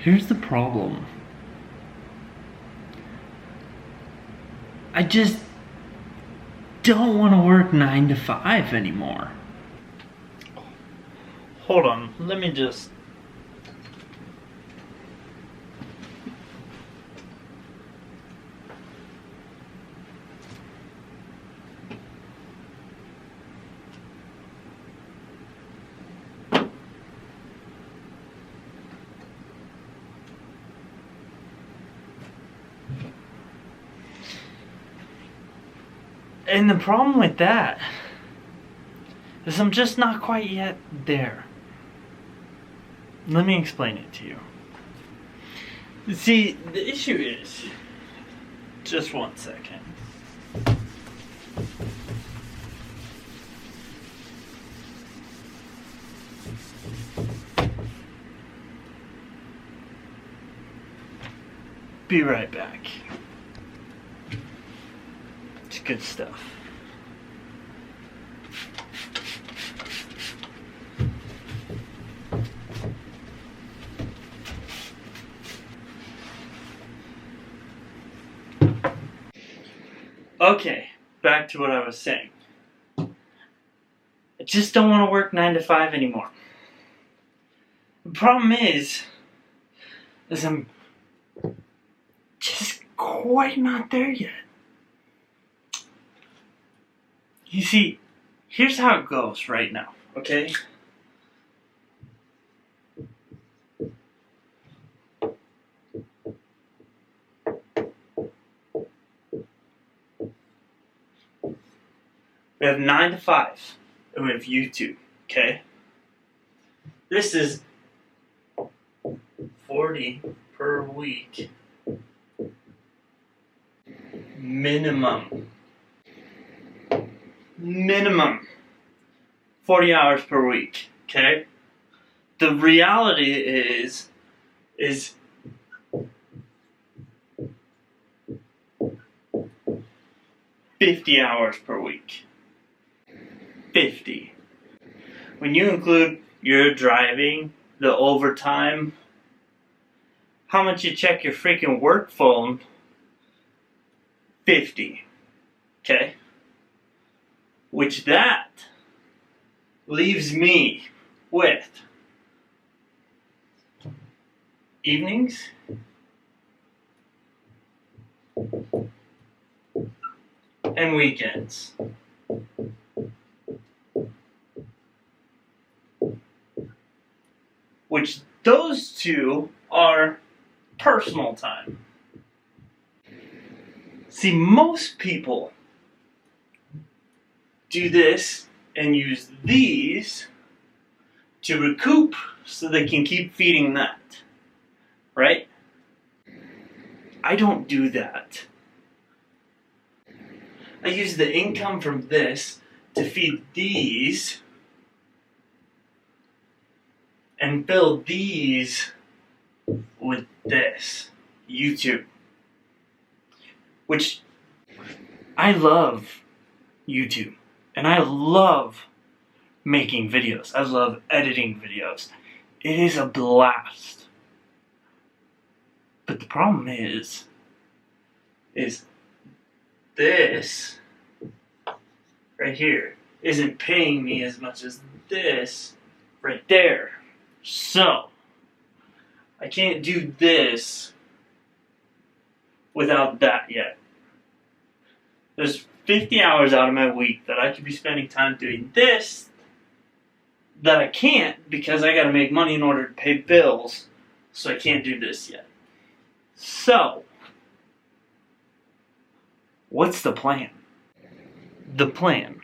Here's the problem. I just don't want to work 9 to 5 anymore. Hold on, let me just... And the problem with that is I'm just not quite yet there. Let me explain it to you. See, the issue is... Just 1 second. Be right back. It's good stuff. Okay, back to what I was saying. I just don't want to work 9 to 5 anymore. The problem is I'm just quite not there yet. You see, here's how it goes right now, okay? We have 9 to 5, and we have YouTube, okay? This is 40 per week. Minimum 40 hours per week, okay? The reality is 50 hours per week. 50. When you include your driving, the overtime, how much you check your freaking work phone, 50. Okay? Which that leaves me with evenings, and weekends. Which those two are personal time. See, most people do this and use these to recoup so they can keep feeding that, right? I don't do that. I use the income from this to feed these and fill these with this, YouTube. Which, I love YouTube. And I love making videos. I love editing videos. It is a blast. But the problem is this right here isn't paying me as much as this right there. So, I can't do this without that yet. There's 50 hours out of my week that I could be spending time doing this that I can't because I gotta make money in order to pay bills, so I can't do this yet. So, what's the plan? The plan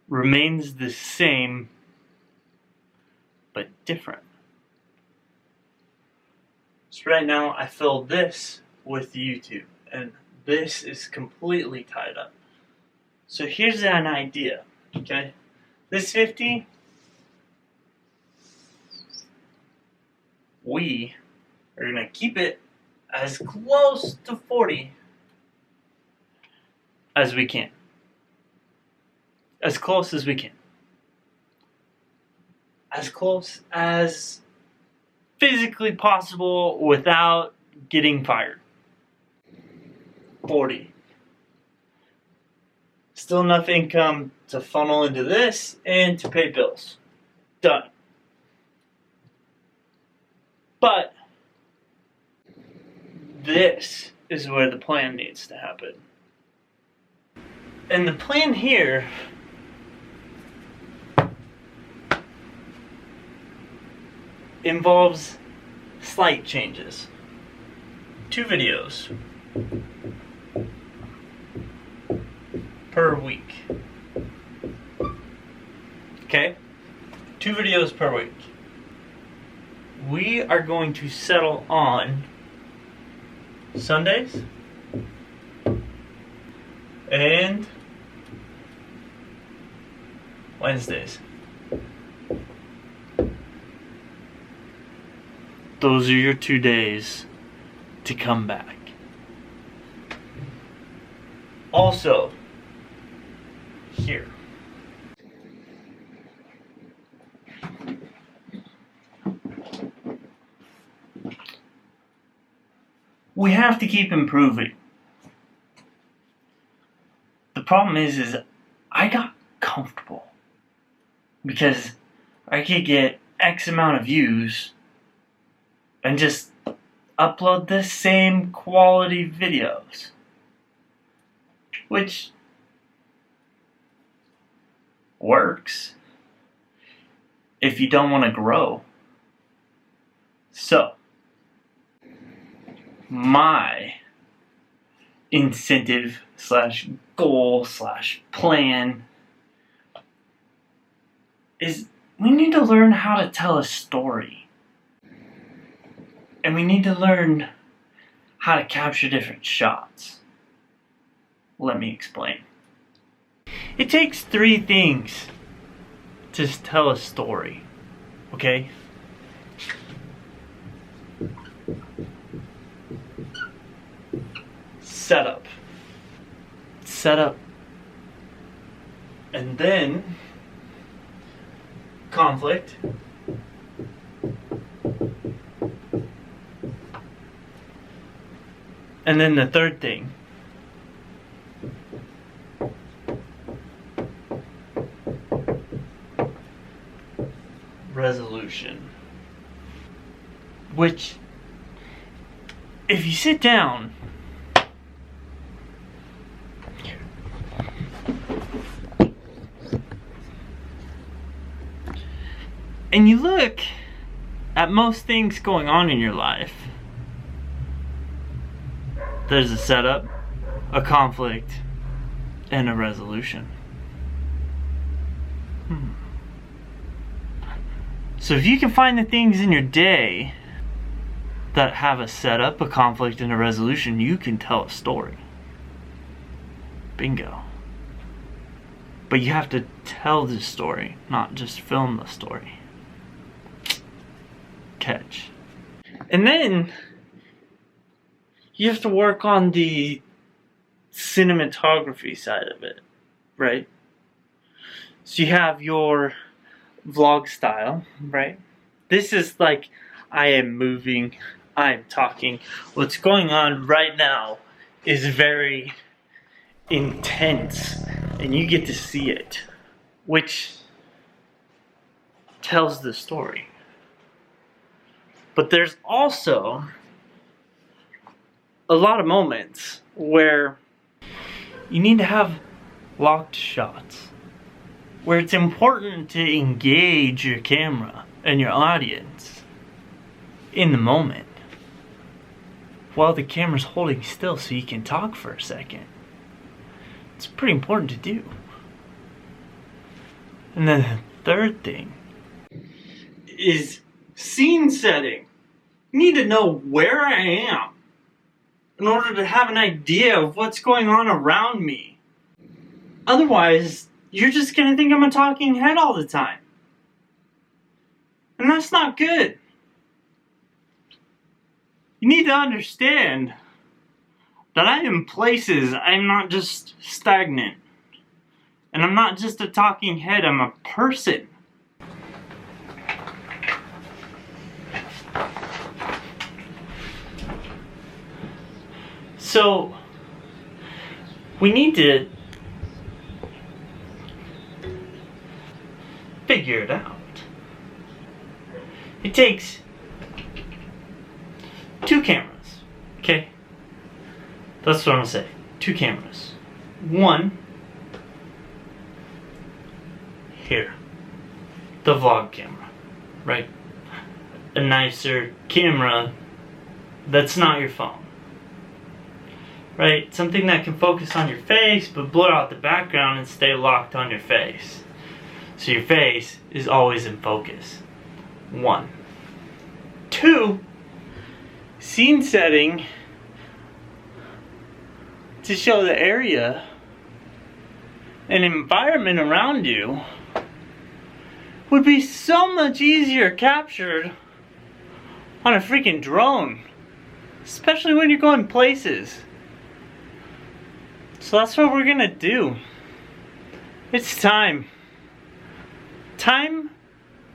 remains the same but different. So right now I fill this with YouTube and this is completely tied up. So here's an idea, okay? This 50, we are going to keep it as close to 40 as we can. As close as we can. As close as physically possible without getting fired. 40. Still enough income to funnel into this and to pay bills. Done. But this is where the plan needs to happen. And the plan here involves slight changes. 2 videos per week. Okay? 2 videos per week. We are going to settle on Sundays and Wednesdays. Those are your 2 days to come back. Also, here. We have to keep improving. The problem is I got comfortable because I could get X amount of views and just upload the same quality videos, which works if you don't want to grow. So, my incentive / goal / plan is we need to learn how to tell a story. And we need to learn how to capture different shots. Let me explain. It takes 3 things to tell a story, okay? Setup. And then conflict. And then the third thing, resolution. Which, if you sit down and you look at most things going on in your life, there's a setup, a conflict, and a resolution. So if you can find the things in your day that have a setup, a conflict, and a resolution, you can tell a story. Bingo. But you have to tell the story, not just film the story. Catch. And then you have to work on the cinematography side of it, right? So you have your vlog style, right? This is like I am moving, I am talking. What's going on right now is very intense, and you get to see it, which tells the story. But there's also a lot of moments where you need to have locked shots, where it's important to engage your camera and your audience in the moment while the camera's holding still so you can talk for a second. It's pretty important to do. And then the third thing is scene setting. You need to know where I am in order to have an idea of what's going on around me. Otherwise, you're just gonna think I'm a talking head all the time. And that's not good. You need to understand that I am places, I'm not just stagnant. And I'm not just a talking head, I'm a person. So, we need to figure it out. It takes 2 cameras, okay? That's what I'm gonna say. 2 cameras. One here, the vlog camera, right? A nicer camera that's not your phone, right? Something that can focus on your face but blur out the background and stay locked on your face, so your face is always in focus. 1. 2, scene setting to show the area and environment around you would be so much easier captured on a freaking drone, especially when you're going places. So that's what we're gonna do. It's time. Time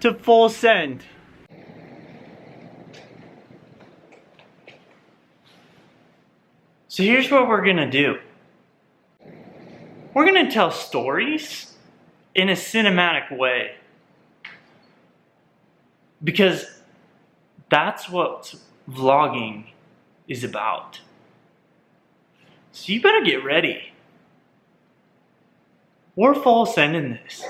to full send. So here's what we're gonna do. We're gonna tell stories in a cinematic way. Because that's what vlogging is about. So you better get ready. We're full sending this.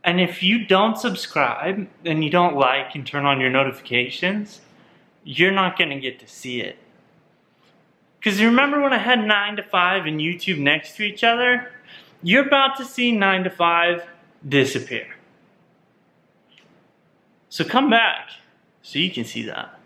And if you don't subscribe and you don't like and turn on your notifications, you're not gonna get to see it. Because you remember when I had 9 to 5 and YouTube next to each other? You're about to see 9 to 5 disappear. So come back so you can see that.